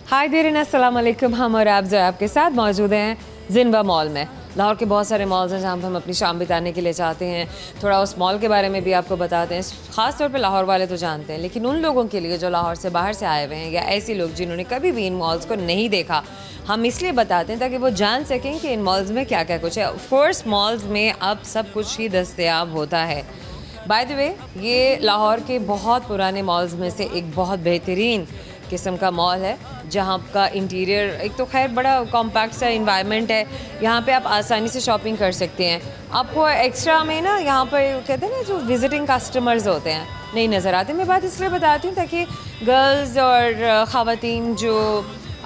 हाय देरिन, अस्सलाम वालेकुम। हम और आप जो आपके साथ मौजूद हैं जिनवा मॉल में। लाहौर के बहुत सारे मॉल्स हैं जहाँ पर हम अपनी शाम बिताने के लिए चाहते हैं। थोड़ा उस मॉल के बारे में भी आपको बताते हैं। ख़ास तौर पे लाहौर वाले तो जानते हैं, लेकिन उन लोगों के लिए जो लाहौर से बाहर से आए हुए हैं या ऐसे लोग जिन्होंने कभी भी इन मॉल्स को नहीं देखा, हम इसलिए बताते हैं ताकि वो जान सकें कि इन मॉल्स में क्या क्या कुछ है। ऑफकोर्स मॉल्स में अब सब कुछ ही दस्तयाब होता है। बाय द वे, ये लाहौर के बहुत पुराने मॉल्स में से एक बहुत बेहतरीन किस्म का मॉल है, जहाँ का इंटीरियर एक तो खैर बड़ा कॉम्पैक्ट सा इन्वायरमेंट है। यहाँ पे आप आसानी से शॉपिंग कर सकते हैं। आपको एक्स्ट्रा में ना यहाँ पर कहते हैं ना, जो विजिटिंग कस्टमर्स होते हैं नहीं नज़र आते। मैं बात इसलिए बताती हूँ ताकि गर्ल्स और ख़वातीन जो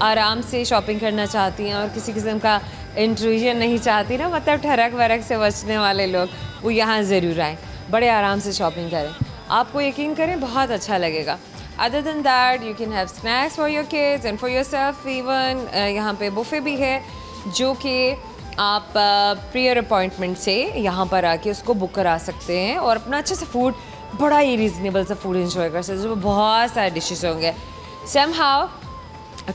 आराम से शॉपिंग करना चाहती हैं और किसी किस्म का इंट्रूजन नहीं चाहती ना, मतलब ठरक वरक से बचने वाले लोग, वो यहाँ ज़रूर आएँ, बड़े आराम से शॉपिंग करें। आपको यकीन करें बहुत अच्छा लगेगा। Other than that, you can have snacks for your kids and for yourself even. यहाँ पे बुफ़े भी है जो कि आप प्रियर अपॉइंटमेंट से यहाँ पर आके उसको बुक करा सकते हैं और अपना अच्छे से फूड, बड़ा ही रीज़नेबल सा फूड इंजॉय कर सकते हैं। उसमें बहुत सारे डिशेस होंगे। समहाउ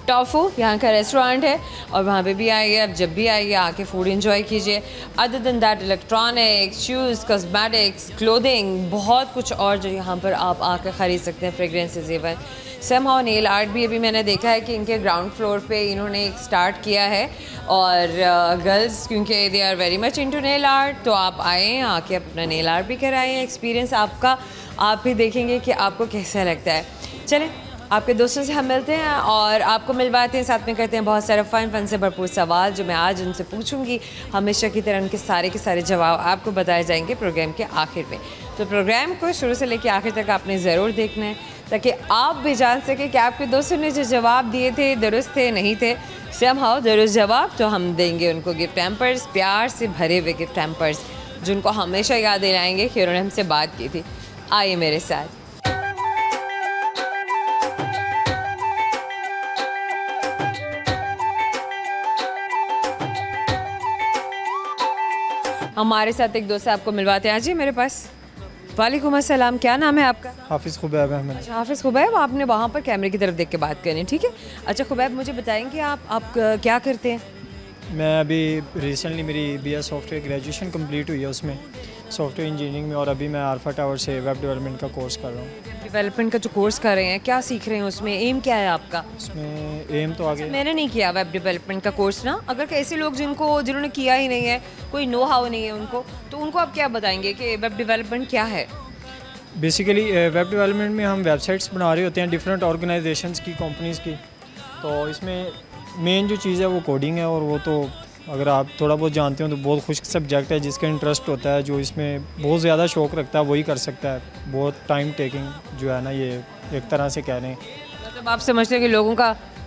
टॉफू यहाँ का रेस्टोरेंट है और वहाँ पे भी आइए, आप जब भी आइए आके फूड एंजॉय कीजिए। Other than that, electronics, shoes, cosmetics, clothing, बहुत कुछ और जो यहाँ पर आप आकर ख़रीद सकते हैं, fragrances even. Somehow nail art भी अभी मैंने देखा है कि इनके ग्राउंड फ्लोर पे इन्होंने एक स्टार्ट किया है और गर्ल्स क्योंकि they are very much into nail art, तो आप आएँ, आके अपना नेल आर्ट भी कराएँ। एक्सपीरियंस आपका, आप भी देखेंगे कि आपको कैसा लगता है। चलें, आपके दोस्तों से हम मिलते हैं और आपको मिलवाते हैं, साथ में करते हैं बहुत सारे फ़न से भरपूर सवाल जो मैं आज उनसे पूछूंगी। हमेशा की तरह उनके सारे के सारे जवाब आपको बताए जाएंगे प्रोग्राम के आखिर में। तो प्रोग्राम को शुरू से लेकर आखिर तक आपने ज़रूर देखना है ताकि आप भी जान सकें कि आपके दोस्तों ने जो जवाब दिए थे दुरुस्त थे नहीं थे। समहाउ दुरुस्त जवाब तो हम देंगे उनको गिफ्ट हैम्पर्स, प्यार से भरे हुए गिफ्ट हैम्पर्स, जिनको हमेशा याद दिलाएंगे कि उन्होंने हमसे बात की थी। आइए मेरे साथ। हमारे साथ एक दोस्त आपको मिलवाते हैं। आज जी मेरे पास। वालेकुम अस्सलाम, क्या नाम है आपका? हाफिज़ खुबैब अहमद। अच्छा हाफिज़ खुबैब, आपने वहाँ पर कैमरे की तरफ देख के बात करनी, ठीक है? अच्छा खुबैब, मुझे बताएंगे आप क्या करते हैं? मैं अभी रिसेंटली मेरी BS सॉफ्टवेयर ग्रेजुएशन कंप्लीट हुई है, उसमें सॉफ्टवेयर इंजीनियरिंग में, और अभी मैं अल्फा टावर से वेब डेवलपमेंट का कोर्स कर रहा हूँ। डेवलपमेंट का जो कोर्स कर रहे हैं, क्या सीख रहे हैं उसमें? एम क्या है आपका? उसमें एम तो आगे मैंने नहीं किया वेब डेवलपमेंट का कोर्स ना। अगर ऐसे लोग जिन्होंने किया ही नहीं है, कोई नो हाउ नहीं है उनको, तो उनको आप क्या बताएंगे कि वेब डेवलपमेंट क्या है? बेसिकली वेब डेवलपमेंट में हम वेबसाइट्स बना रहे होते हैं डिफरेंट ऑर्गेनाइजेशंस की, कंपनीज़ की। तो इसमें मेन जो चीज़ है वो कोडिंग है, और वो तो अगर आप थोड़ा बहुत जानते हो तो बहुत खुश्क सब्जेक्ट है। जिसका इंटरेस्ट होता है, जो इसमें बहुत ज़्यादा शौक़ रखता है, वही कर सकता है। बहुत टाइम टेकिंग जो है ना, ये एक तरह से कह रहे हैं। मतलब आप समझते हैं कि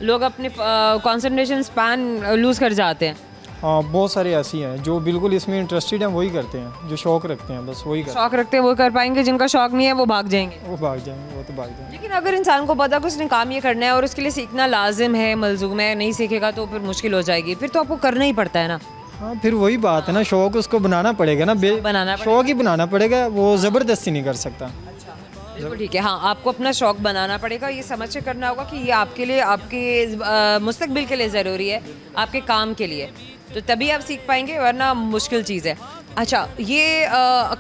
लोग अपने कंसंट्रेशन स्पैन लूज़ कर जाते हैं? हाँ, बहुत सारे ऐसी हैं जो बिल्कुल इसमें इंटरेस्टेड हैं, वही करते हैं, जो शौक़ रखते हैं, बस वही शौक़ रखते हैं वो कर पाएंगे, जिनका शौक़ नहीं है वो भाग जाएंगे। वो भाग जाएंगे, वो तो भाग जाएंगे। लेकिन अगर इंसान को पता कि उसने काम ये करना है और उसके लिए सीखना लाजिम है, मलजूम है, नहीं सीखेगा तो फिर मुश्किल हो जाएगी। फिर तो आपको करना ही पड़ता है ना। हाँ, फिर वही बात है ना, शौक़ उसको बनाना पड़ेगा ना, शौक़ ही बनाना पड़ेगा, वो ज़बरदस्ती नहीं कर सकता। बिल्कुल ठीक है। हाँ, आपको अपना शौक़ बनाना पड़ेगा, ये समझ के करना होगा कि ये आपके लिए, आपके मुस्तकबिल के लिए ज़रूरी है, आपके काम के लिए, तो तभी आप सीख पाएंगे, वरना मुश्किल चीज़ है। अच्छा, ये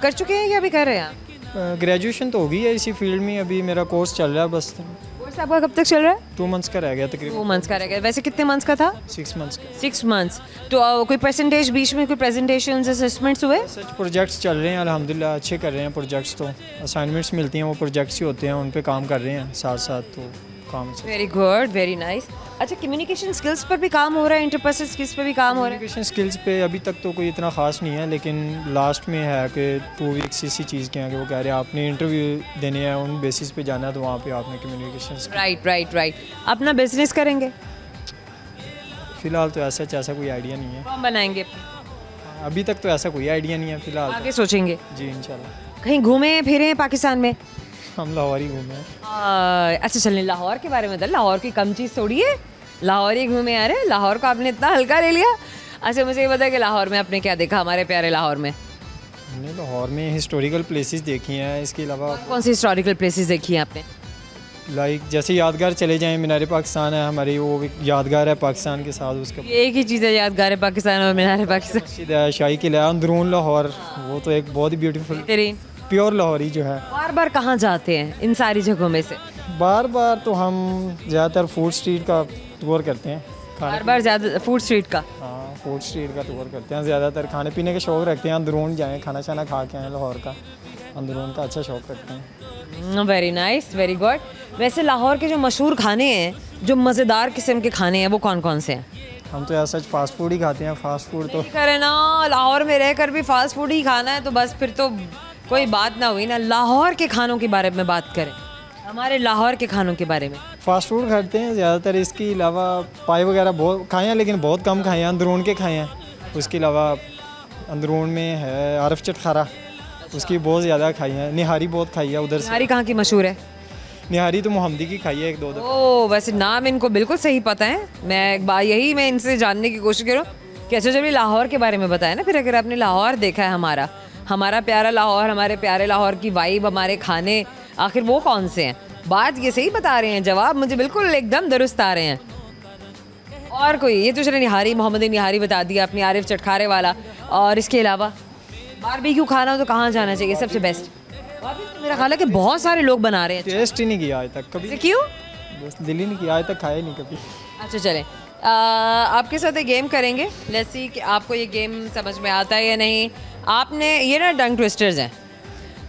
कर चुके हैं या अभी कर रहे हैं आप? ग्रेजुएशन तो हो गई है इसी फील्ड में, अभी मेरा कोर्स चल रहा है बस। कोर्स आपका कब तक चल रहा है? 2 मंथ्स का रह गया तकरीबन। 2 मंथ्स का रह गया। वैसे कितने मंथ्स का था? 6 मंथ्स का। 6 मंथ्स। तो कोई परसेंटेज बीच में, कोई प्रेजेंटेशंस, असेसमेंट्स हुए? सच प्रोजेक्ट्स चल रहे हैं अल्हम्दुलिल्लाह, अच्छे कर रहे हैं प्रोजेक्ट्स। तो असाइनमेंट्स मिलती हैं, वो प्रोजेक्ट्स ही होते हैं, उन पे काम कर रहे हैं साथ साथ, तो काम से। Very good, very nice. अच्छा, कम्युनिकेशन स्किल्स पर भी काम हो रहा है, इंटरपर्सनल स्किल्स पर भी काम हो रहा है? कम्युनिकेशन स्किल्स पे अभी तक तो कोई इतना ख़ास नहीं है, लेकिन लास्ट में है कि 2 वीक्स इसी चीज़ के हैं कि वो कह रहे हैं आपने इंटरव्यू देने हैं, उन बेसिस पे जाना है, तो वहाँ पे आपने कम्युनिकेशन। राइट। अपना बिजनेस करेंगे? फ़िलहाल तो ऐसा कोई आइडिया नहीं है। फॉर्म बनाएंगे? अभी तक तो ऐसा कोई आइडिया नहीं है फ़िलहाल। आगे सोचेंगे? जी इंशाल्लाह। कहीं घूमे फिरे हैं पाकिस्तान में? हम लाहौर ही घूमे हैं। अच्छा चलिए, लाहौर के बारे में बताइए। लाहौर की कम चीज़ थोड़ी है, लाहौर ही घूमे। अरे लाहौर को आपने इतना हल्का ले लिया। अच्छा मुझे ये बताया कि लाहौर में आपने क्या देखा, हमारे प्यारे लाहौर में? हमने लाहौर में हिस्टोरिकल प्लेसेस देखी हैं, इसके अलावा कौन सी हिस्टोरिकल प्लेसेस देखी हैं आपने? लाइक जैसे यादगार चले जाएं, मीनार पाकिस्तान है हमारी, वो एक यादगार है पाकिस्तान के साथ। उसका ये एक ही चीज़ है यादगार पाकिस्तान और मीनार पाकिस्तान। मस्जिद है, शाही किला, अंदरून लाहौर, वो तो एक बहुत ही ब्यूटीफुल बेहतरीन। प्योर लाहौरी जो है। बार बार कहाँ जाते हैं इन सारी जगहों में से? बार बार तो हम ज़्यादातर फूड स्ट्रीट का टूर करते हैं। बार बार ज़्यादा फूड स्ट्रीट का? हाँ, फूड स्ट्रीट का टूर करते हैं ज़्यादातर। खाने पीने का शौक़ रखते हैं, अंदरून जाएँ, खाना शाना खा के आएँ लाहौर का, अंदरून का अच्छा शौक़ रखते हैं। Very nice, very good. वैसे लाहौर के जो मशहूर खाने हैं, जो मज़ेदार किस्म के खाने हैं, वो कौन कौन से हैं? हम तो ऐसा फ़ास्ट फूड ही खाते हैं। फ़ास्ट फूड तो करे ना, लाहौर में रहकर भी फास्ट फूड ही खाना है तो बस फिर तो कोई बात ना हुई ना। लाहौर के खानों के बारे में बात करें, हमारे लाहौर के खानों के बारे में। फ़ास्ट फूड खाते हैं ज़्यादातर। इसके अलावा पाई वगैरह बहुत खाए हैं, लेकिन बहुत कम खाए हैं, अंदरून के खाए हैं। उसके अलावा अंदरून में है आरफ चटखारा, उसकी बहुत ज़्यादा खाई है। निहारी बहुत खाई है उधर से। निहारी कहाँ की मशहूर है? निहारी तो मोहम्मदी की खाई है एक दो दफ़ा। ओह, वैसे नाम इनको बिल्कुल सही पता है। मैं एक बार यही मैं इनसे जानने की कोशिश करूँ कि अच्छा जब ये लाहौर के बारे में बताया ना, फिर अगर आपने लाहौर देखा है, हमारा प्यारा लाहौर, हमारे प्यारे लाहौर की वाइब, हमारे खाने, आखिर वो कौन से हैं? बात ये सही बता रहे हैं, जवाब मुझे बिल्कुल एकदम दुरुस्त आ रहे हैं। और कोई? ये तो चले निहारी, मोहम्मदी निहारी बता दिया अपनी, आरिफ चटखारे वाला। और इसके अलावा बारबेक्यू खाना हो तो कहाँ जाना चाहिए सबसे बेस्ट? मेरा ख्याल है कि बहुत सारे लोग बना रहे हैं। टेस्ट ही नहीं किया आज तक कभी। क्यों? बस दिल ही नहीं किया, आज तक खाया ही नहीं कभी। अच्छा चलें, आपके साथ एक गेम करेंगे। लेट्स सी कि आपको ये गेम समझ में आता है या नहीं। आपने ये ना टंग ट्विस्टर्स हैं।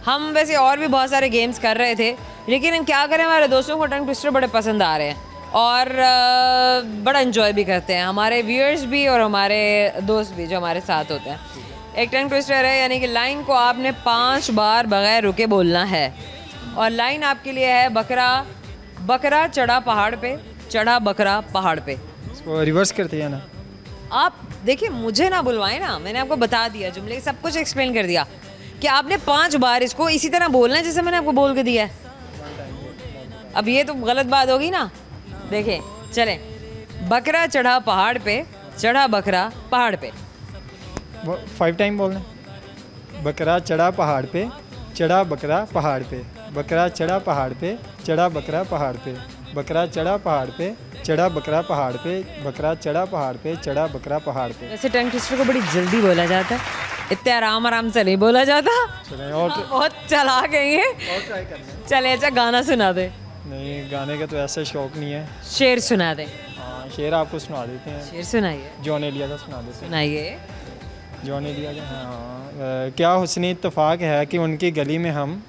हम वैसे और भी बहुत सारे गेम्स कर रहे थे, लेकिन हम क्या करें, हमारे दोस्तों को टंग ट्विस्टर बड़े पसंद आ रहे हैं और बड़ा इन्जॉय भी करते हैं, हमारे व्यूअर्स भी और हमारे दोस्त भी जो हमारे साथ होते हैं। एक टंग ट्विस्टर है, यानी कि लाइन को आपने 5 बार बगैर रुके बोलना है। और लाइन आपके लिए है बकरा बकरा चढ़ा पहाड़ पे, चढ़ा बकरा पहाड़ पे। इसको रिवर्स करते हैं ना आप? देखिए मुझे ना बुलवाएं ना, मैंने आपको बता दिया, जुमले सब कुछ एक्सप्लेन कर दिया कि आपने 5 बार इसको इसी तरह बोलना है जैसे मैंने आपको बोल के दिया है। अब ये तो गलत बात होगी ना। देखें, चलें। बकरा चढ़ा पहाड़ पे, चढ़ा बकरा पहाड़ पे। 5 टाइम बोलना। बकरा चढ़ा पहाड़ पे, चढ़ा बकरा पहाड़ पे, बकरा चढ़ा पहाड़ पे, चढ़ा बकरा पहाड़ पे, बकरा चढ़ा पहाड़ पे, चढ़ा बकरा पहाड़ पे, बकरा चढ़ा पहाड़ पे, चढ़ा बकरा पहाड़ पे। वैसे टंग ट्विस्टर को बड़ी जल्दी बोला जाता है, इतने आराम आराम से नहीं बोला जाता। चलें और बहुत चालाक है ये। ट्राई करना। चले, अच्छा गाना सुना दे। नहीं, गाने का तो ऐसा शौक नहीं है। शेर सुना दे। हाँ, शेर आपको सुना देते हैं। शेर सुनाइए। जॉन एलिया का सुना देते हैं। सुनाइए। जॉन एलिया का। हाँ, क्या हुस्न इत्तेफाक है कि उनकी गली में हम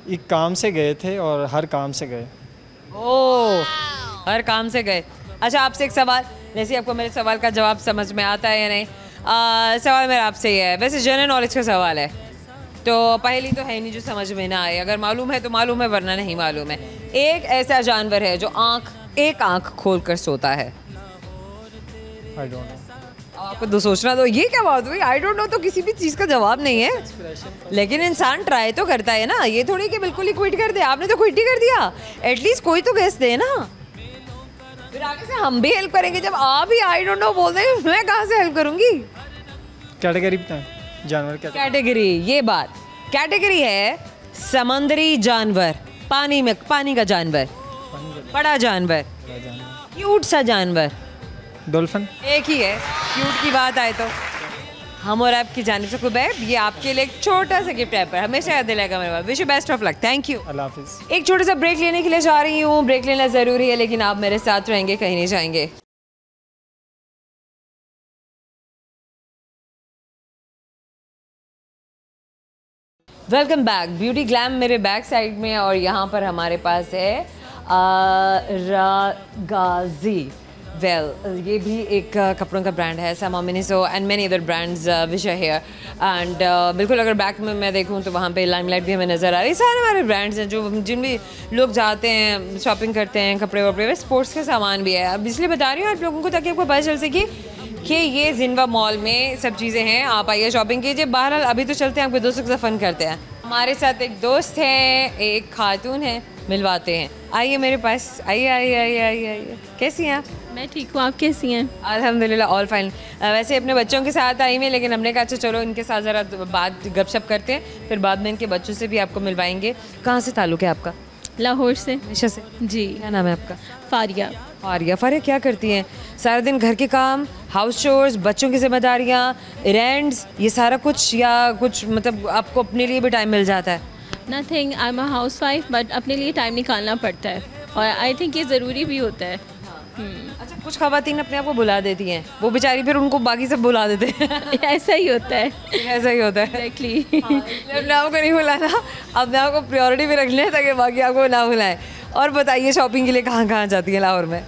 एक काम से गए थे और हर काम से गए। ओह, हर काम से गए। अच्छा, आपसे एक सवाल, जैसे आपको मेरे सवाल का जवाब समझ में आता है या नहीं। सवाल मेरा आपसे ये है, वैसे जनरल नॉलेज का सवाल है, तो पहली तो है नहीं जो समझ में ना आए। अगर मालूम है तो मालूम है, वरना नहीं मालूम है। एक ऐसा जानवर है जो एक आँख खोल कर सोता है। I don't know. आपको तो सोचना, तो ये क्या बात हुई? आई डोंट नो तो किसी भी चीज़ का जवाब नहीं है, लेकिन इंसान ट्राई तो करता है ना। ये थोड़ी कि बिल्कुल ही क्विट कर दे। आपने तो क्विट ही कर दिया। एटलीस्ट कोई तो गेस दे ना, फिर आगे से हम भी हेल्प करेंगे। जब आप ही आई डोंट नो बोल देंगे, मैं कहाँ से हेल्प करूँगी? कैटेगरी बताएं, जानवर क्या कैटेगरी, ये बात कैटेगरी है समंदरी जानवर, पानी का जानवर, बड़ा जानवर, क्यूट सा जानवर। डॉल्फिन। एक ही है। क्यूट की बात आए तो हम और आपकी जानिब से कुबैब, ये आपके लिए एक छोटा सा गिफ्ट है, हमेशा याद दिलाएगा मेरे पास। Wish you best of luck. Thank you. अल्लाह हाफिज़। एक छोटा सा ब्रेक लेने के लिए जा रही हूँ। ब्रेक लेना ज़रूरी है, लेकिन आप मेरे साथ रहेंगे, कहीं नहीं जाएंगे। Welcome back. ब्यूटी ग्लैम मेरे बैक साइड में, और यहाँ पर हमारे पास है रागाजी। ये भी एक कपड़ों का ब्रांड है, समा Miniso and many other brands which are here. And बिल्कुल अगर बैक में मैं देखूँ तो वहाँ पे लाइमलाइट भी हमें नज़र आ रही है। सारे हमारे ब्रांड्स हैं जो जिन भी लोग जाते हैं, शॉपिंग करते हैं, कपड़े वपड़े, स्पोर्ट्स का सामान भी है। अब इसलिए बता रही हूँ आप लोगों को, ताकि आपको पता चल सके कि ये जिनवा मॉल में सब चीज़ें हैं। आप आइए, शॉपिंग कीजिए। बहरहाल अभी तो चलते हैं, आपके दोस्तों के साथ फ़न करते हैं। हमारे साथ एक दोस्त है, एक खातून है, मिलवाते हैं। आइए मेरे पास, आइए आइए आइए आइए आइए। कैसी हैं आप? मैं ठीक हूँ, आप कैसी हैं? अल्हम्दुलिल्लाह ऑल फाइन। वैसे अपने बच्चों के साथ आई मैं, लेकिन हमने कहा अच्छा चलो इनके साथ ज़रा बात गपशप करते हैं, फिर बाद में इनके बच्चों से भी आपको मिलवाएंगे। कहाँ से ताल्लुक़ है आपका? लाहौर से। हमेशा से? जी। क्या नाम है आपका? फारिया। फारिया। फारिया क्या करती हैं? सारा दिन घर के काम, हाउस चोर्स, बच्चों की जिम्मेदारियाँ, रेंट्स, ये सारा कुछ, या कुछ मतलब आपको अपने लिए भी टाइम मिल जाता है? Nothing, I am a house wife, but अपने लिए टाइम निकालना पड़ता है और आई थिंक ये ज़रूरी भी होता है। अच्छा, कुछ खवातीन अपने आप को बुला देती हैं, वो बेचारी फिर उनको बाकी सब बुला देते हैं। ऐसा ही होता है। ऐसा ही होता है। एग्जैक्टली। अपने आप को नहीं बुलाना, अपने आप को प्रायोरिटी पे रख लें ताकि बाकी आपको ना बुलाएं। और बताइए, शॉपिंग के लिए कहाँ कहाँ जाती हैं लाहौर में?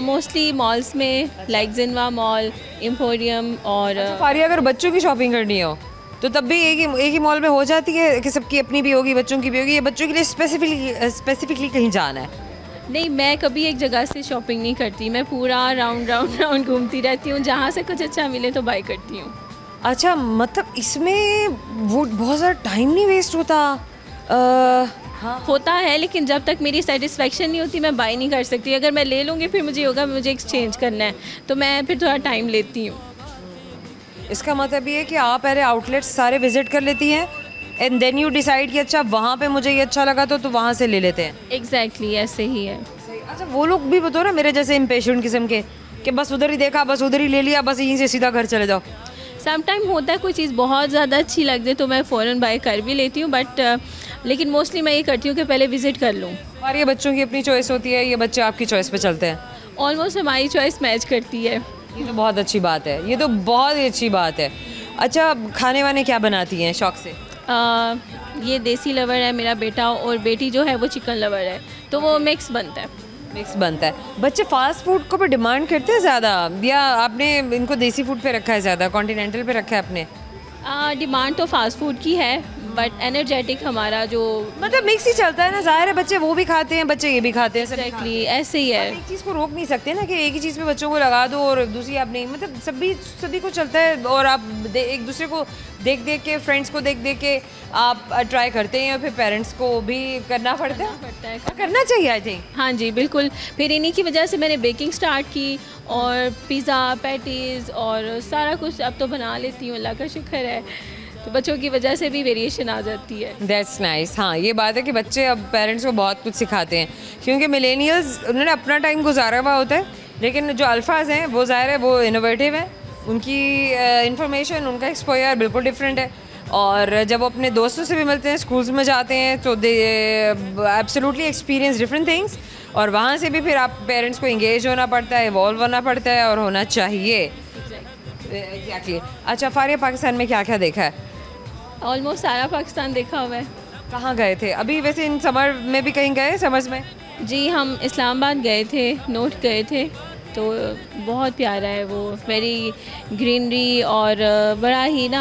मोस्टली मॉल्स में, लाइक जिनवा मॉल, एम्पोरियम और फारिया, अगर बच्चों की शॉपिंग करनी हो तो तब भी एक ही मॉल में हो जाती है कि सबकी अपनी भी होगी, बच्चों की भी होगी, या बच्चों के लिए स्पेसिफिकली कहीं जाना है? नहीं, मैं कभी एक जगह से शॉपिंग नहीं करती, मैं पूरा राउंड घूमती रहती हूँ, जहाँ से कुछ अच्छा मिले तो बाय करती हूँ। अच्छा, मतलब इसमें वो बहुत ज़्यादा टाइम नहीं वेस्ट होता? हाँ, होता है, लेकिन जब तक मेरी सेटिस्फेक्शन नहीं होती मैं बाय नहीं कर सकती। अगर मैं ले लूँगी फिर मुझे होगा मुझे एक्सचेंज करना है, तो मैं फिर थोड़ा टाइम लेती हूँ। इसका मतलब ये है कि आप पहले आउटलेट्स सारे विजिट कर लेती हैं एंड देन यू डिसाइड कि अच्छा वहाँ पे मुझे ये अच्छा लगा तो वहाँ से ले लेते हैं। एग्जैक्टली ऐसे ही है। अच्छा, वो लोग भी बताओ ना, मेरे जैसे इम्पेशेंट किस्म के, कि बस उधर ही देखा, बस उधर ही ले लिया, बस यहीं से सीधा घर चले जाओ। सम टाइम होता है कोई चीज़ बहुत ज़्यादा अच्छी लग जाए तो मैं फ़ौरन बाय कर भी लेती हूँ, बट लेकिन मोस्टली मैं ये करती हूँ कि पहले विज़िट कर लूँ। और ये बच्चों की अपनी चॉइस होती है, ये बच्चे आपकी चॉइस पे चलते हैं? ऑलमोस्ट हमारी चॉइस मैच करती है। ये तो बहुत अच्छी बात है, ये तो बहुत ही अच्छी बात है। अच्छा, खाने वाने क्या बनाती हैं शौक से? ये देसी लवर है मेरा बेटा, और बेटी जो है वो चिकन लवर है, तो वो मिक्स बनता है। मिक्स बनता है। बच्चे फास्ट फूड को भी डिमांड करते हैं ज़्यादा, या आपने इनको देसी फूड पे रखा है ज़्यादा, कॉन्टिनेंटल पे रखा है आपने? डिमांड तो फास्ट फूड की है, बट एनर्जेटिक हमारा जो मतलब मिक्स ही चलता है ना, ज़ाहिर है बच्चे वो भी खाते हैं, बच्चे ये भी खाते हैं। एग्जैक्टली ऐसे ही है। एक चीज़ को रोक नहीं सकते ना कि एक ही चीज़ पे बच्चों को लगा दो और दूसरी आप नहीं, मतलब सभी को चलता है। और आप एक दूसरे को देख देख के, फ्रेंड्स को देख देख के आप ट्राई करते हैं, और फिर पेरेंट्स को भी करना पड़ता है। करना चाहिए, आई थिंक। हाँ जी, बिल्कुल। फिर इन्हीं की वजह से मैंने बेकिंग स्टार्ट की, और पिज़्ज़ा, पैटीज़ और सारा कुछ अब तो बना लेती हूँ, अल्लाह का शुक्र है। तो बच्चों की वजह से भी वेरिएशन आ जाती है। That's nice. हाँ, ये बात है कि बच्चे अब पेरेंट्स को बहुत कुछ सिखाते हैं, क्योंकि मिलेनियल्स उन्होंने अपना टाइम गुजारा हुआ होता है, लेकिन जो अल्फाज हैं वो ज़ाहिर है वो इनोवेटिव हैं, उनकी इंफॉर्मेशन, उनका एक्सपोजर बिल्कुल डिफरेंट है। और जब वो अपने दोस्तों से भी मिलते हैं, स्कूल्स में जाते हैं, तो दे एब्सोल्युटली एक्सपीरियंस डिफरेंट थिंग्स, और वहाँ से भी फिर आप पेरेंट्स को इंगेज होना पड़ता है, इवॉल्व होना पड़ता है, और होना चाहिए। एग्जैक्टली। अच्छा फारिया, पाकिस्तान में क्या क्या देखा है? ऑलमोस्ट सारा पाकिस्तान देखा हुआ है। कहाँ गए थे अभी? वैसे इन समर में भी कहीं गए, समर्स में? जी, हम इस्लामाबाद गए थे, नोट गए थे, तो बहुत प्यारा है वो, वेरी ग्रीनरी, और बड़ा ही ना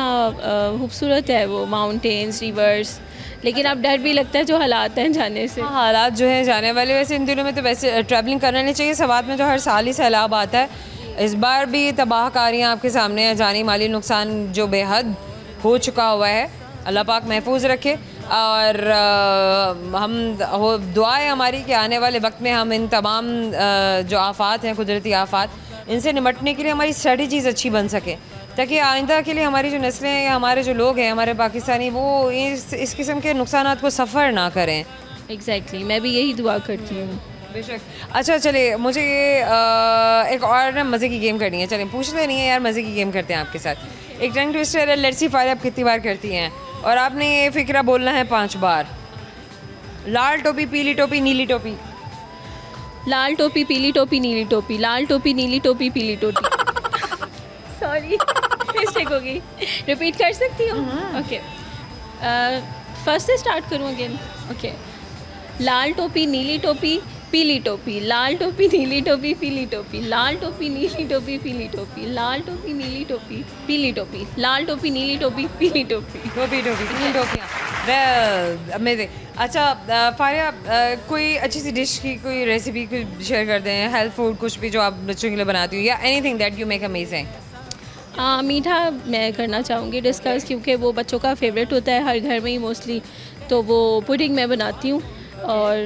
खूबसूरत है वो, माउंटेन्स, रिवर्स, लेकिन अब डर भी लगता है जो हालात हैं जाने से। हाँ, हालात जो है जाने वाले। वैसे इन दिनों में तो वैसे ट्रैवलिंग करना नहीं चाहिए। सवात में जो हर साल ही सैलाब आता है, इस बार भी तबाहकारियाँ आपके सामने हैं, जानी माली नुकसान जो बेहद हो चुका हुआ है। अल्लाह पाक महफूज रखे, और हम दुआ है हमारी कि आने वाले वक्त में हम इन तमाम जो आफात हैं, कुदरती आफात, इनसे निपटने के लिए हमारी स्ट्रेटजीज़ अच्छी बन सके, ताकि आइंदा के लिए हमारी जो नस्लें हैं या हमारे जो लोग हैं, हमारे पाकिस्तानी, वो इस किस्म के नुकसानात को सफ़र ना करें। एग्जैक्टली, मैं भी यही दुआ करती हूँ। बेशक। अच्छा चलिए, मुझे ये एक और ना मज़े की गेम करनी है। चलिए, पूछते नहीं है यार, मज़े की गेम करते हैं आपके साथ। एक टंग ट्विस्टर है, लेट्स सी फारिया आप कितनी बार करती हैं, और आपने ये फिक्रा बोलना है 5 बार। लाल टोपी, पीली टोपी, नीली टोपी। लाल टोपी, पीली टोपी, नीली टोपी। लाल टोपी, नीली टोपी, पीली टोपी। सॉरी, मिस्टेक हो गई। रिपीट कर सकती हूँ? ओके, फर्स्ट से स्टार्ट करूँ अगेन? ओके। लाल टोपी, नीली टोपी, पीली टोपी। लाल टोपी, नीली टोपी, पीली टोपी। लाल टोपी, नीली टोपी, पीली टोपी। लाल टोपी, नीली टोपी, पीली टोपी। लाल टोपी, नीली टोपी, पीली टोपी। टोपी 3 टोपियाँ। Well amazing. अच्छा फारिया, कोई अच्छी सी डिश की कोई रेसिपी कोई शेयर कर दें, हेल्थ फूड कुछ भी जो आप बच्चों के लिए बनाती हो, या anything that you make amazing. मीठा मैं करना चाहूँगी डिस्कस, क्योंकि वो बच्चों का फेवरेट होता है हर घर में ही मोस्टली, तो वो पुडिंग मैं बनाती हूँ। और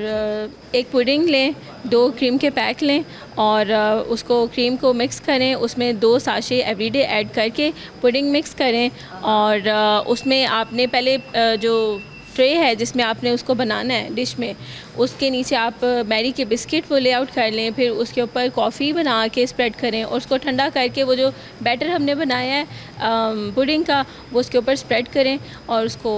एक पुडिंग लें, 2 क्रीम के पैक लें, और उसको क्रीम को मिक्स करें, उसमें 2 साशे एवरीडे ऐड करके पुडिंग मिक्स करें, और उसमें आपने पहले जो ट्रे है जिसमें आपने उसको बनाना है डिश में, उसके नीचे आप मैरी के बिस्किट वो ले आउट कर लें, फिर उसके ऊपर कॉफ़ी बना के स्प्रेड करें और उसको ठंडा करके वो जो बैटर हमने बनाया है पुडिंग का वो उसके ऊपर स्प्रेड करें और उसको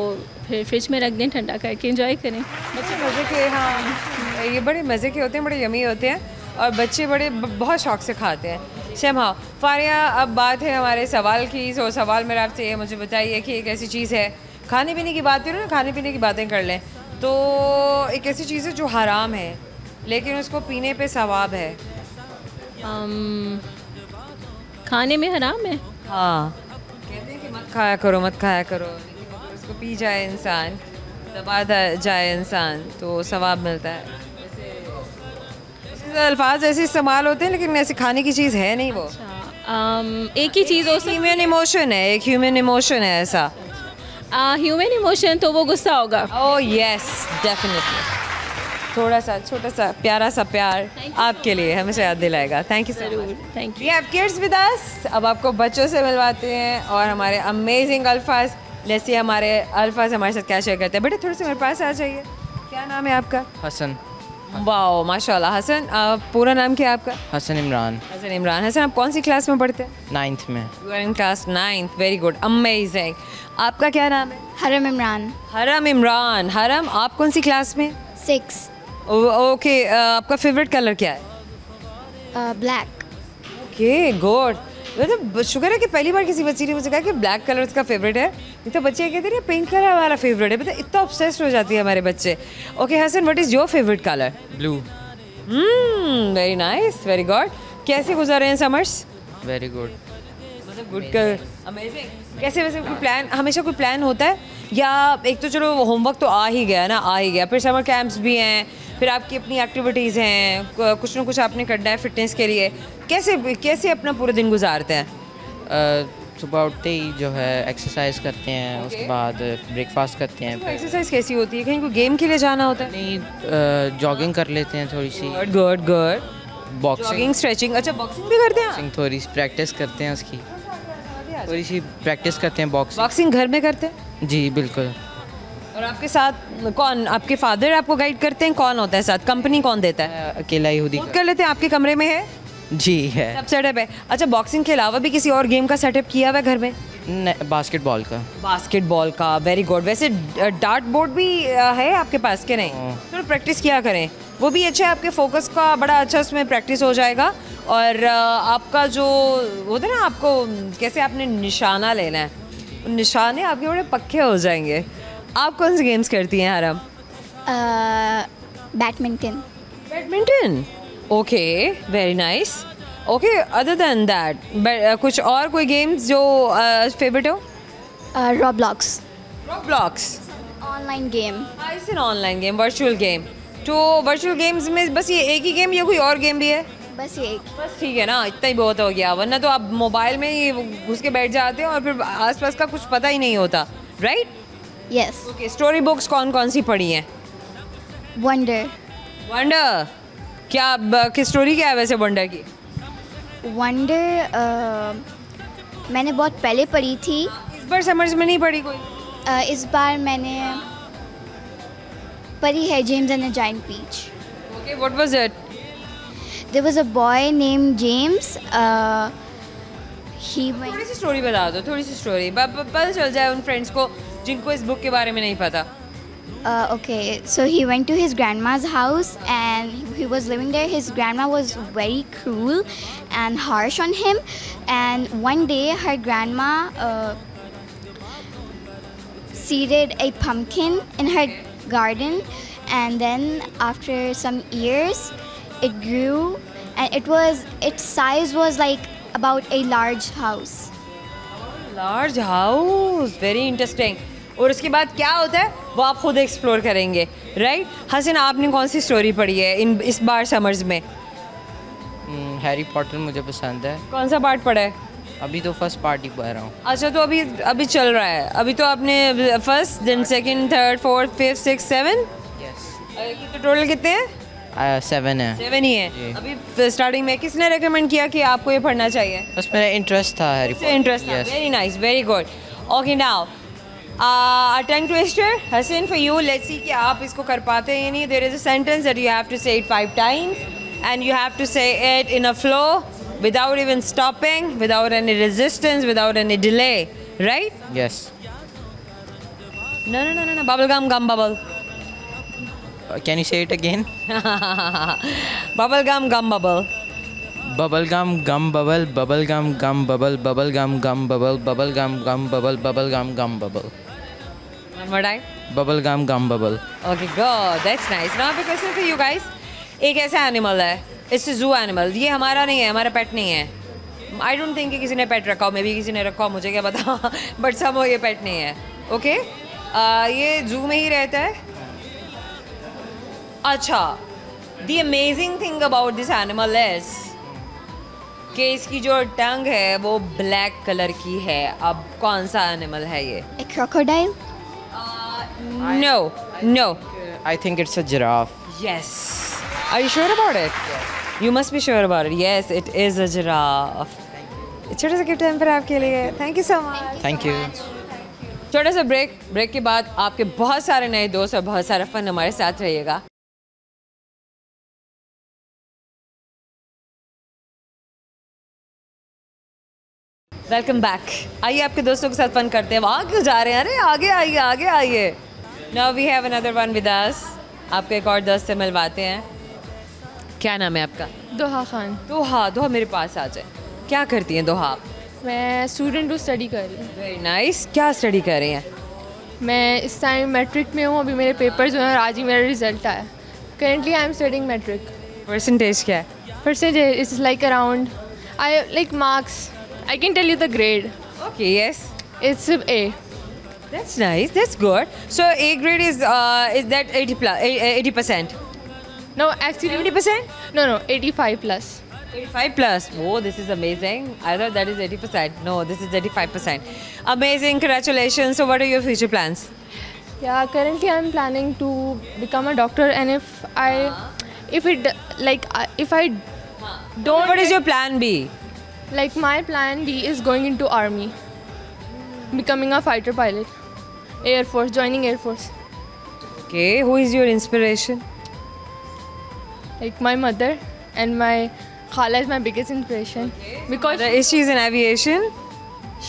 फिर फ्रिज में रख दें, ठंडा करके एंजॉय करें। बच्चे मज़े के, हाँ ये बड़े मज़े के होते हैं, बड़े यमी होते हैं और बच्चे बहुत शौक से खाते हैं। शमा, फारिया, अब बात है हमारे सवाल की। सो सवाल मेरा आपसे ये, मुझे बताइए कि एक ऐसी चीज़ है, खाने पीने की बात करो ना, खाने पीने की बातें कर लें, तो एक ऐसी चीज़ है जो हराम है लेकिन उसको पीने पे सवाब है। खाने में हराम है? हाँ, कहते हैं कि मत खाया करो, मत खाया करो, लेकिन अगर उसको पी जाए इंसान, दबा जाए इंसान, तो सवाब मिलता है। अल्फाज ऐसे इस्तेमाल होते हैं लेकिन ऐसे खाने की चीज़ है नहीं वो। एक ही चीज़ हो सकती है, ह्यूमन इमोशन है, एक ह्यूमन इमोशन है ऐसा। ह्यूमन इमोशन तो वो गुस्सा होगा। Oh yes, definitely. थोड़ा सा छोटा सा प्यारा सा प्यार आपके लिए हमेशा याद दिलाएगा। Thank you so much. Thank we have kids with us. अब आपको बच्चों से मिलवाते हैं और हमारे अमेजिंग अल्फाज, जैसे हमारे अल्फाज हमारे साथ क्या शेयर करते हैं। बेटे थोड़े से मेरे पास आ जाइए। क्या नाम है आपका? हसन। वाओ माशाल्लाह। हसन, पूरा नाम क्या है आपका? हसन इमरान। हसन इमरान। हसन, आप कौन सी क्लास में पढ़ते हैं? 9th में। You are in class 9th, very good, amazing. आपका क्या नाम है? हरम इमरान। हरम इमरान। हरम, आप कौन सी क्लास में? 6। ओके, आपका फेवरेट कलर क्या है? ब्लैक। Okay good. मतलब शुक्र है कि पहली बार किसी बच्ची ने मुझे कहा कि ब्लैक कलर उसका फेवरेट है। नहीं तो बच्चे कहते हैं पिंक कलर हमारा फेवरेट है, मतलब इतना ऑब्सेस्ड हो जाती है हमारे बच्चे। Okay Hasan, what is your favourite colour? Blue. Very nice, very good. कैसे गुजर रहे हैं समर्स? Very good. मतलब गुड कर, अमेजिंग। कैसे वैसे कोई प्लान, हमेशा कोई प्लान होता है या एक तो चलो होमवर्क तो आ ही गया ना, आ ही गया, फिर समर कैंप्स भी हैं, फिर आपकी अपनी एक्टिविटीज़ हैं, कुछ ना कुछ आपने करना है फिटनेस के लिए। कैसे अपना पूरा दिन गुजारते हैं? सुबह उठते ही जो है एक्सरसाइज करते हैं, उसके बाद ब्रेकफास्ट करते हैं। एक्सरसाइज कैसी होती है? कहीं कोई गेम के लिए जाना होता है? नहीं, जॉगिंग कर लेते हैं थोड़ी सी। Good good good. Boxing, jogging, stretching. अच्छा बॉक्सिंग भी करते हैं? थोड़ी सी प्रैक्टिस करते हैं उसकी, थोड़ी सी प्रैक्टिस करते हैं बॉक्सिंग। बॉक्सिंग घर में करते हैं? जी बिल्कुल। और आपके साथ कौन, आपके फादर आपको गाइड करते हैं? कौन होता है साथ? कंपनी कौन देता है? अकेला ही खुद ही कर लेते हैं? आपके कमरे में है जी है सब सेटअप है? अच्छा, बॉक्सिंग के अलावा भी किसी और गेम का सेटअप किया हुआ है घर में? बास्केटबॉल का। बास्केटबॉल का, वेरी गुड। वैसे डार्ट बोर्ड भी है आपके पास के नहीं? थोड़ा प्रैक्टिस किया करें, वो भी अच्छा है, आपके फोकस का बड़ा अच्छा उसमें प्रैक्टिस हो जाएगा। और आपका जो होता है ना, आपको कैसे आपने निशाना लेना है, निशाने आपके बड़े पक्के हो जाएंगे। आप कौन से गेम्स करती हैं हरम? Badminton. Badminton, okay, very nice. Okay, other than that कुछ और कोई गेम्स जो फेवरेट हो? Roblox. Roblox online game. It's an online game, virtual game. तो वर्चुअल गेम्स में बस ये एक ही गेम या कोई और गेम भी है? बस ये एक। बस ठीक है ना, इतना ही बहुत हो गया, वरना तो आप मोबाइल में ही घुस के बैठ जाते हैं और फिर आसपास का कुछ पता ही नहीं होता, right? Yes. Okay, story books कौन कौन सी पढ़ी हैं? वंडर। वंडर, क्या किस स्टोरी क्या है वैसे वंडर की? वंडर मैंने बहुत पहले पढ़ी थी। इस बार समर्स में नहीं पढ़ी कोई? इस बार मैंने पढ़ी है James and the giant peach. Okay, what was it? There was a boy named James. He went. थोड़ी सी स्टोरी बता दो, थोड़ी सी स्टोरी, पता चल जाए उन फ्रेंड्स को जिनको इस बुक के बारे में नहीं पता। Okay, so he went to his grandma's house and he was living there. His grandma was very cruel and harsh on him. And one day, her grandma seeded a pumpkin in her garden, and then after some years, it grew, and its size was like about a large house. Large house, very interesting. और उसके बाद क्या होता है वो आप खुद explore करेंगे, राइट? हसन, आपने कौन सी स्टोरी पढ़ी है इस बार समर्स में? हैरी पॉटर मुझे पसंद है। कौन सा पार्ट पढ़ा है? अभी तो फर्स्ट पार्ट ही पढ़ रहा हूँ। अच्छा, तो अभी चल रहा है, अभी तो आपने first, then second, third, fourth, fifth, six, 7? Yes. तो टोटल कितने हैं? 7 है। 7 ही है। अभी स्टार्टिंग में किसने रेकमेंड किया कि आपको ये पढ़ना चाहिए? बस मेरा इंटरेस्ट था Harry Potter. Interest, very nice, very good. Okay, now A tongue twister, Hassan, for you. Let's see कि आप इसको कर पाते हैं या नहीं. There is a sentence that you have to say it 5 times, and you have to say it in a flow, without even stopping, without any resistance, without any delay. Right? Yes. No. Bubblegum, gum bubble. Can you say it again? Bubblegum, gum bubble. Bubblegum, gum bubble, bubblegum, gum bubble, bubblegum, gum bubble, bubblegum, gum bubble, bubblegum, gum bubble. One more time. Bubblegum, gum bubble. Okay, good. That's nice. Now, a question for you guys. एक ऐसा animal है, it's जू animal. ये हमारा नहीं है, हमारा पेट नहीं है. आई डोंट थिंक कि किसी ने पेट रखा हो, मे बी किसी ने रखा हो, मुझे क्या पता. बट सब हो, ये पेट नहीं है. ओके, ये जू में ही रहता है. अच्छा, the amazing thing about this animal is कि इसकी जो टंग है वो ब्लैक कलर की है. अब कौन सा एनिमल है ये? A crocodile? No. I think it's a giraffe. Yes. Are you sure about it? Yes. You must be sure about it. Yes, it is a giraffe. छोटा सा गिफ्ट है आपके लिए. Thank you so much. Thank you. छोटा सा break के बाद आपके बहुत सारे नए दोस्त और बहुत सारा फन हमारे साथ रहिएगा. Welcome back. आइए आपके दोस्तों के साथ फन करते हैं. वहाँ क्यों जा रहे हैं? अरे आगे आइए. Now we have another one with us. आपके एक और दोस्त से मिलवाते हैं. क्या नाम है आपका? दोहा खान. दोहा मेरे पास आ जाए. क्या करती हैं दोहा आप? मैं स्टूडेंट हूँ, स्टडी कर रही हूँ. Very nice. क्या स्टडी कर रही हैं? मैं इस टाइम मैट्रिक में हूँ. अभी मेरे पेपर्स हुए हैं और आज ही मेरा रिजल्ट आया. Currently I am studying matric. Percentage क्या है? Percentage it's like around I like marks. I can tell you the grade. Okay, yes. It's A. That's nice. That's good. So A grade is that 80%? No, actually 70%? No, 85 plus. 85 plus. Oh, this is amazing. I thought that is 80%. No, this is 85%. Amazing. Congratulations. So what are your future plans? Yeah, currently I'm planning to become a doctor, and if I don't. What is your plan B? Like my plan B is going into army, becoming a fighter pilot, Air Force, joining Air Force. Okay, who is your inspiration? Like my mother and my khala is my biggest inspiration. Because Is she in aviation?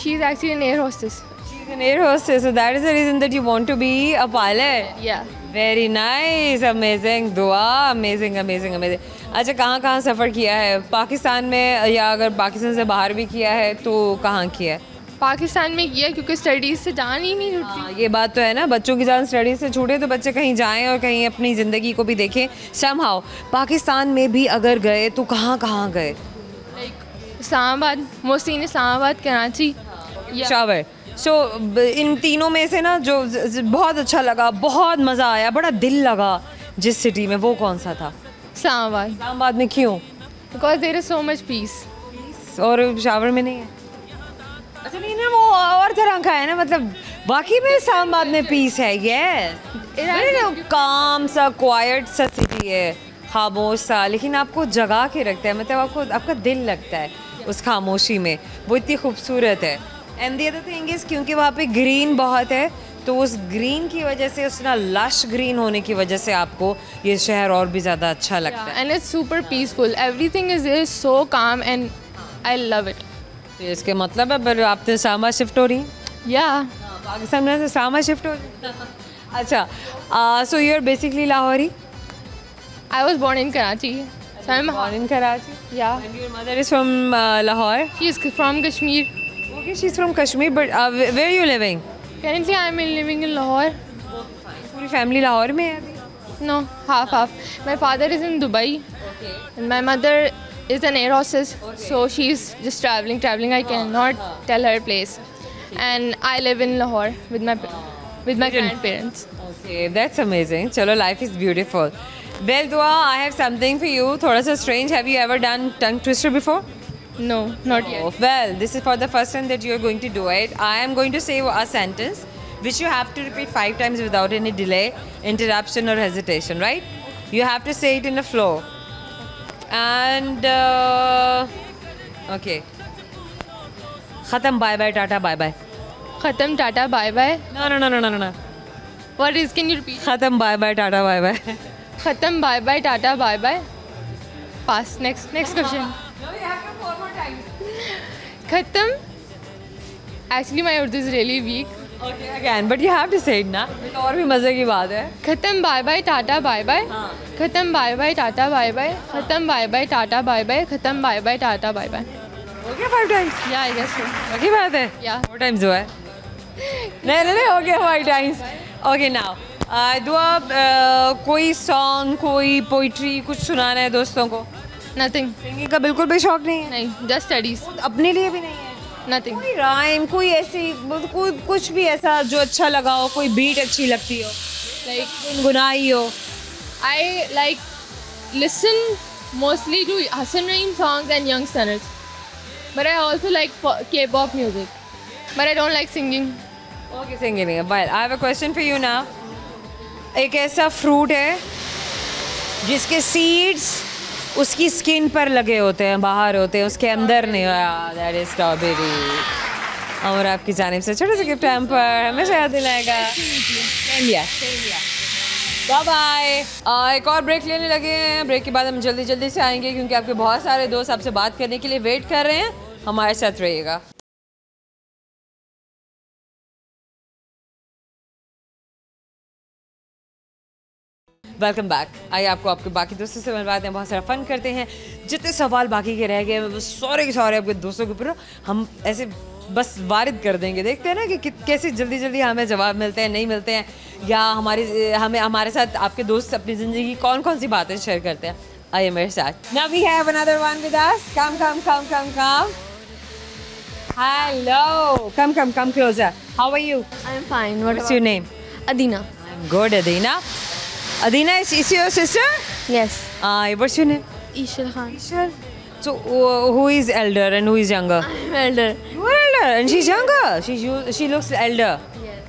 she's actually an air hostess. She's an air hostess, so that is the reason that you want to be a pilot. Yeah. Very nice, amazing. दुआ, amazing. अच्छा, कहाँ सफ़र किया है? पाकिस्तान में, या अगर पाकिस्तान से बाहर भी किया है तो कहाँ किया है? पाकिस्तान में किया क्योंकि स्टडीज़ से जान ही नहीं छूटती. हाँ, ये बात तो है ना. बच्चों की जान स्टडीज से छूटे तो बच्चे कहीं जाएं और कहीं अपनी ज़िंदगी को भी देखें. समहाउ पाकिस्तान में भी अगर गए तो कहाँ गए? Like Islamabad, mostly in Islamabad, Karachi. Peshawar. So इन तीनों में से ना जो बहुत अच्छा लगा, बहुत मज़ा आया, बड़ा दिल लगा जिस सिटी में, वो कौन सा था? इस्लामाबाद. इस्लामाबाद में क्यों? Because there is so much peace. और शावर में नहीं है? अच्छा, नहीं ना, वो और तरह का है ना. मतलब बाकी में इस्लामाबाद में पीस है. यस, काम सा, क्वाइट सा सिटी है, खामोश सा, लेकिन आपको जगा के रखता है. मतलब आपका दिल लगता है उस खामोशी में. वो इतनी खूबसूरत है. And the other thing is क्योंकि वहाँ पे ग्रीन बहुत है, तो उस ग्रीन की वजह से, उस ना लश ग्रीन होने की वजह से आपको ये शहर और भी ज़्यादा अच्छा लगता है. And it's super peaceful. Everything is there so calm and I love it. तो इसके मतलब है पर आप तो इस्लामाबाद शिफ्ट हो रही हैं? या पाकिस्तान में इस्लामाबाद शिफ्ट हो रही हैं. अच्छा, so you are basically Lahori? I was born in Karachi. So I'm Born in Karachi? Yeah. And your mother is from Lahore? She is from Kashmir. Okay, she's from Kashmir, but where are you living? Currently I'm living in Lahore. पूरी family Lahore में है अभी? No, half. My father is in Dubai. Okay. And my mother is an air hostess. So she's just traveling. I cannot tell her place. And I live in Lahore with my grandparents. Okay, that's amazing. Chalo, life is beautiful. Well, Dua, I have something for you. Thoda sa strange. Have you ever done tongue twister before? No, not yet. Oh, well, this is for the first time that you are going to do it. I am going to say a sentence which you have to repeat 5 times without any delay, interruption or hesitation, right? You have to say it in a flow. And okay. Khatam, bye bye, tata, bye bye. Khatam, tata, bye bye. No. What is? Can you repeat? Khatam, bye bye, tata, bye bye. Khatam, bye bye, tata, bye bye. Pass. Next question. No, you have to 4 more times. Khatam. Actually, my Urdu is really weak. Okay, again, but you have to say it ना. तो और भी मजे की बात है. Khatam, bye bye, tata, bye bye. Khatam, bye bye, tata, bye bye. Khatam, bye bye, tata, bye bye. Khatam, bye bye, tata, bye bye. Okay, 5 times. Yeah, I guess so. Okay बात है. Yeah. 4 times हुआ है. नहीं, okay 5 times. Okay now. तो आप कोई song, कोई poetry कुछ सुनाना है दोस्तों को? Nothing. सिंगिंग का बिल्कुल भी शौक नहीं है. नहीं, just studies. अपने लिए भी नहीं है. Nothing. कोई राइम, कोई ऐसी, कोई कुछ भी ऐसा जो अच्छा लगा हो, कोई बीट अच्छी लगती हो, Like गुनगुनाई हो. I like listen mostly to Hassan Rahim songs and Young Stunners. But I also like K-pop music. But I don't like singing. Okay, singing नहीं है. Well, I have a question for you now. एक ऐसा fruit है जिसके seeds उसकी skin पर लगे होते हैं, बाहर होते हैं, उसके अंदर नहीं. That is strawberry. और आपकी जानिब से छोटे से गिफ्ट हैम्पर हमेशा याद दिलाएगा. Bye bye. एक और ब्रेक लेने लगे हैं. ब्रेक के बाद हम जल्दी जल्दी से आएंगे क्योंकि आपके बहुत सारे दोस्त आपसे बात करने के लिए वेट कर रहे हैं. हमारे साथ रहिएगा. Welcome back. आइए आपको आपके बाकी दोस्तों से मिलवाते हैं, बहुत सारा फन करते हैं. जितने सवाल बाकी के रह गए सारे के सारे आपके दोस्तों के ऊपर हम ऐसे बस वारिद कर देंगे. देखते हैं ना कि कैसे जल्दी जल्दी हमें जवाब मिलते हैं, नहीं मिलते हैं, या हमारे साथ आपके दोस्त अपनी ज़िंदगी की कौन कौन सी बातें शेयर करते हैं. आइए मेरे साथ. Now we have another one with us. Come. Hello. Come closer. How are you? I'm fine. What's your name? Adina. I'm good, Adina. Adina, is your sister? Yes. What's your name? Ishal Khan. Ishal. So who is elder and who is younger? I'm elder. You are elder and she's younger. She looks elder. Yes.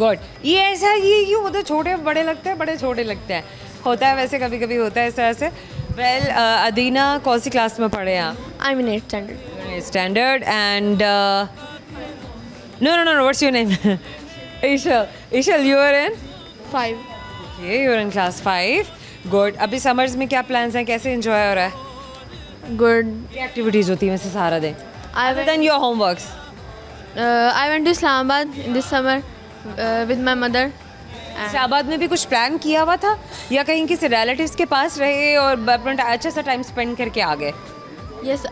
Good. ये ऐसा ये क्यों होता है? छोटे बड़े लगते हैं, बड़े छोटे लगते हैं. होता है वैसे, कभी कभी होता है इस तरह से. Well, Adina कौन सी क्लास में पढ़े हैं? I'm in 8th standard. 8th standard and no. What's your name? Ishal, you are in? 5. Okay, you're in class 5. Good. अभी summers में क्या plans हैं? कैसे enjoy हो रहा है? Good. क्या activities होती हैं वैसे सारा दिन? Other than your homeworks. I went to Islamabad in this summer with my mother. Islamabad में भी कुछ प्लान किया हुआ था या कहीं किसी रिलेटिव्स के पास रहे और अपना अच्छा सा टाइम स्पेंड करके आ गए? Yes.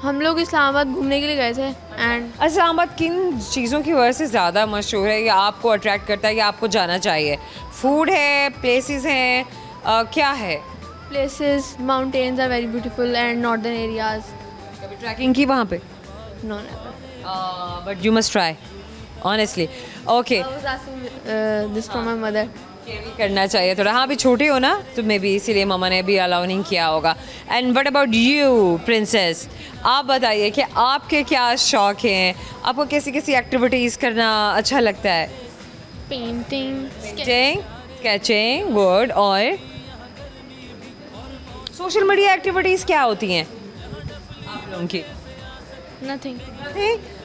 हम लोग इस्लामाबाद घूमने के लिए गए थे एंड इस्लामाबाद किन चीज़ों की वजह से ज़्यादा मशहूर है या आपको अट्रैक्ट करता है या आपको जाना चाहिए? फूड है, प्लेसेस हैं, क्या है? Places, mountains are very beautiful and northern areas. कभी ट्रैकिंग की वहाँ पे? No never. But you must try honestly. Okay. I was asking this from my mother. ये भी करना चाहिए थोड़ा. हाँ, अभी छोटे हो ना तो मे बी इसीलिए मामा ने भी अलाउ नहीं किया होगा. And what about you princess? आप बताइए कि आपके क्या शौक हैं? आपको कैसी कैसी एक्टिविटीज़ करना अच्छा लगता है? Painting. स्केचिंग. गुड. और सोशल मीडिया एक्टिविटीज़ क्या होती हैं आप लोगों की? Nothing.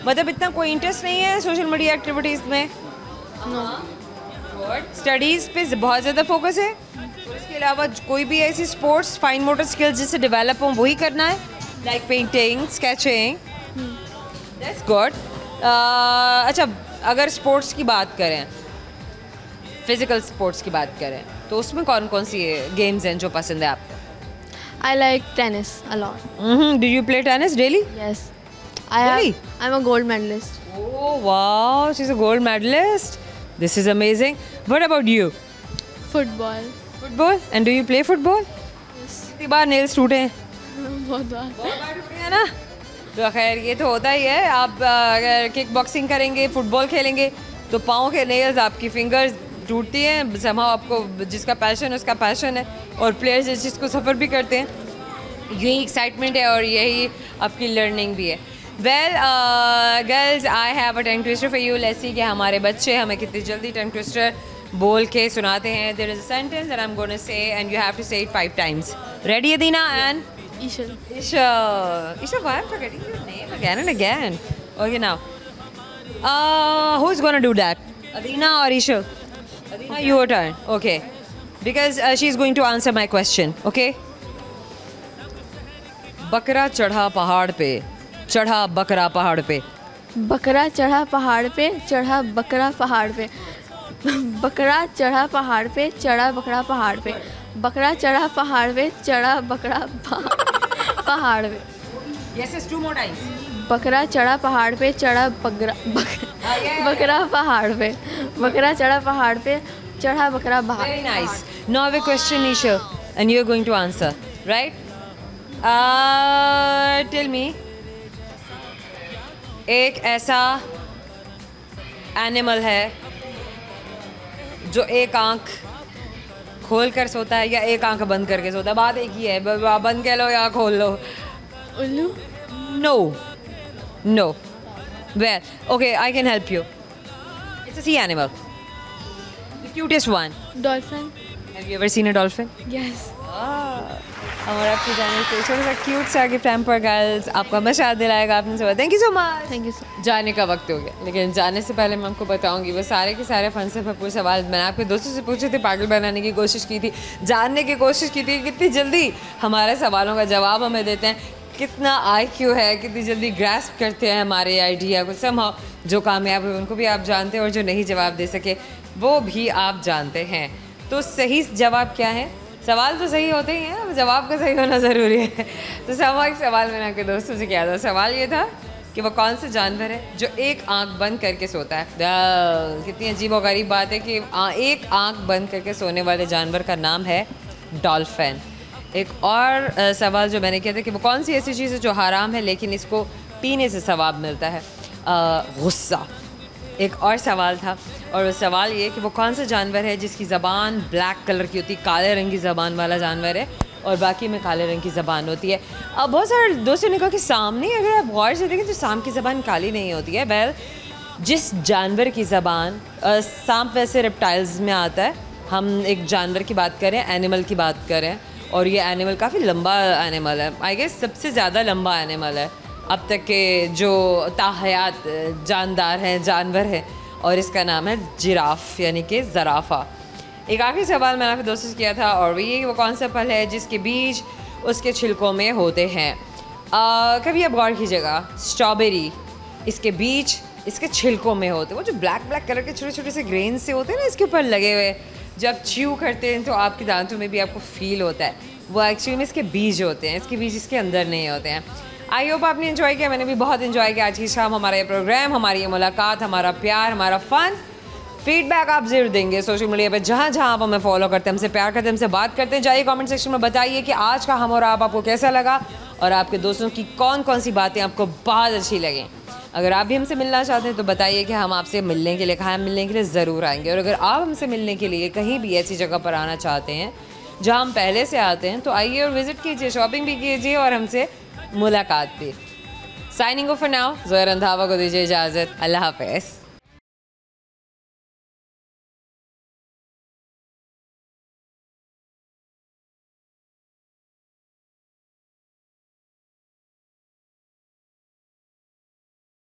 मतलब इतना कोई इंटरेस्ट नहीं है सोशल मीडिया एक्टिविटीज़ में? No. स्टडीज़ पे बहुत ज़्यादा फोकस है. इसके अलावा कोई भी ऐसी स्पोर्ट्स, फाइन मोटर स्किल्स जिससे डेवलप हो वही करना है, like painting, sketching. That's good. अच्छा, अगर स्पोर्ट्स की बात करें, फिजिकल स्पोर्ट्स की बात करें, तो उसमें कौन कौन सी गेम्स हैं जो पसंद है आपको? I like tennis a lot. Do you play tennis daily? Yes. Really? I'm a gold medalist. Oh wow, she's a gold medalist. This is amazing. What about you? Football. Football? And do you play football? Yes. कितनी बार nails टूटे हैं? बहुत बार. बहुत बार टूटे हैं ना? तो खैर ये तो होता ही है. आप अगर किक बॉक्सिंग करेंगे, फुटबॉल खेलेंगे तो पाँव के नेल्स, आपकी फिंगर्स टूटती हैं. somehow आपको जिसका पैशन है उसका पैशन है, और प्लेयर्स इस चीज़ को सफ़र भी करते हैं. यही एक्साइटमेंट है और यही आपकी लर्निंग भी है. Well girls, I have a tongue twister for you. Let's see कि हमारे बच्चे हमें कितनी जल्दी टंग ट्विस्टर बोल के सुनाते हैं. There is a sentence that I am gonna say and you have to say it 5 times. Ready Adina? And Isha, why I'm forgetting your name again and again? Okay, now. Who is going to do that? Adina or Isha? Adina, your turn. Okay. Because she's going to answer my question. Okay? बकरा चढ़ा पहाड़ पे, चढ़ा बकरा पहाड़ पे. बकरा चढ़ा पहाड़ पे, चढ़ा बकरा पहाड़ पे. बकरा चढ़ा पहाड़ पे, चढ़ा बकरा पहाड़ पे. बकरा चढ़ा पहाड़ पे, चढ़ा बकरा पहाड़ पे. Yes, yes, 2 more times. बकरा चढ़ा पहाड़ पे, चढ़ा बकरा पहाड़ पे. बकरा चढ़ा पहाड़ पे, चढ़ा बकरा पहाड़. Very nice. Now a question, Isha, and you're going to answer, right? Tell me. एक ऐसा एनिमल है जो एक आंख खोल कर सोता है या एक आंख बंद करके सोता है. बात एक ही है, बंद कह लो या खोल लो. उल्लू. No. Well, okay, I can help you. It's a sea animal. The cutest one. Dolphin. Have you ever seen a dolphin? Yes. और आपकी जाने से छोटा सा क्यूट सा गिफ्ट हैम्पर गर्ल्स आपका मशा दिलाएगा. आपने सब thank you so much. Thank you सो. जाने का वक्त हो गया, लेकिन जाने से पहले मैं आपको बताऊंगी वो सारे के सारे फन से भरपूर सवाल मैंने आपके दोस्तों से पूछे थे, पागल बनाने की कोशिश की थी, जानने की कोशिश की थी कितनी जल्दी हमारे सवालों का जवाब हमें देते हैं, कितना IQ है, कितनी जल्दी ग्रास्प करते हैं हमारे आइडिया को. समहाउ जो कामयाब हुए उनको भी आप जानते हैं और जो नहीं जवाब दे सके वो भी आप जानते हैं. तो सही जवाब क्या है? सवाल तो सही होते ही हैं, अब जवाब का सही होना ज़रूरी है. तो एक सवाल मैंने आपके दोस्तों से किया था. सवाल ये था कि वो कौन सा जानवर है जो एक आंख बंद करके सोता है. कितनी अजीब और गरीब बात है कि एक आंख बंद करके सोने वाले जानवर का नाम है डॉल्फिन. एक और सवाल जो मैंने किया था कि वो कौन सी ऐसी चीज़ है जो हराम है लेकिन इसको पीने से सवाब मिलता है. गुस्सा. एक और सवाल था और वो सवाल ये कि वो कौन सा जानवर है जिसकी ज़बान ब्लैक कलर की होती है, काले रंग की ज़बान वाला जानवर है और बाकी में काले रंग की ज़बान होती है. अब बहुत सारे दोस्तों ने कहा कि सामने अगर आप गौर से देखें तो सांप की ज़बान काली नहीं होती है. वेल, जिस जानवर की ज़बान, सांप वैसे रेप्टाइल्स में आता है, हम एक जानवर की बात करें, एनिमल की बात करें, और ये एनिमल काफ़ी लंबा एनिमल है. आई गेस सबसे ज़्यादा लंबा एनिमल है अब तक के जो ताहयात जानदार हैं, जानवर है, और इसका नाम है जिराफ यानी कि ज़राफ़ा. एक आखिरी सवाल मैंने आपके दोस्तों से किया था और ये कि वो कौन सा फल है जिसके बीज उसके छिलकों में होते हैं. कभी आप गौर कीजिएगा, स्ट्रॉबेरी, इसके बीज इसके छिलकों में होते हैं. वो जो ब्लैक कलर के छोटे छोटे से ग्रेन से होते हैं ना इसके ऊपर लगे हुए, जब च्यू करते हैं तो आपके दांतों में भी आपको फील होता है, वो एक्चुअली में इसके बीज होते हैं. इसके बीज इसके अंदर नहीं होते हैं. आई होप आपने इन्जॉय किया, मैंने भी बहुत इन्जॉय किया आज की शाम, हमारा ये प्रोग्राम, हमारी ये मुलाकात, हमारा प्यार, हमारा फ़न. फीडबैक आप ज़रूर देंगे सोशल मीडिया पे, जहाँ जहाँ आप हमें फॉलो करते हैं, हमसे प्यार करते हैं, हमसे बात करते हैं. जाइए कमेंट सेक्शन में बताइए कि आज का हम और आप आपको कैसा लगा और आपके दोस्तों की कौन कौन सी बातें आपको बहुत अच्छी लगें. अगर आप भी हमसे मिलना चाहते हैं तो बताइए कि हम आपसे मिलने के लिए, कहाँ मिलने के लिए ज़रूर आएंगे. और अगर आप हमसे मिलने के लिए कहीं भी ऐसी जगह पर आना चाहते हैं जहाँ हम पहले से आते हैं तो आइए और विज़िट कीजिए, शॉपिंग भी कीजिए और हमसे मुलाकात भी. Signing off for now, Zohar Randhawa को दीजिए इजाज़त. अल्लाह हाफ़िज़.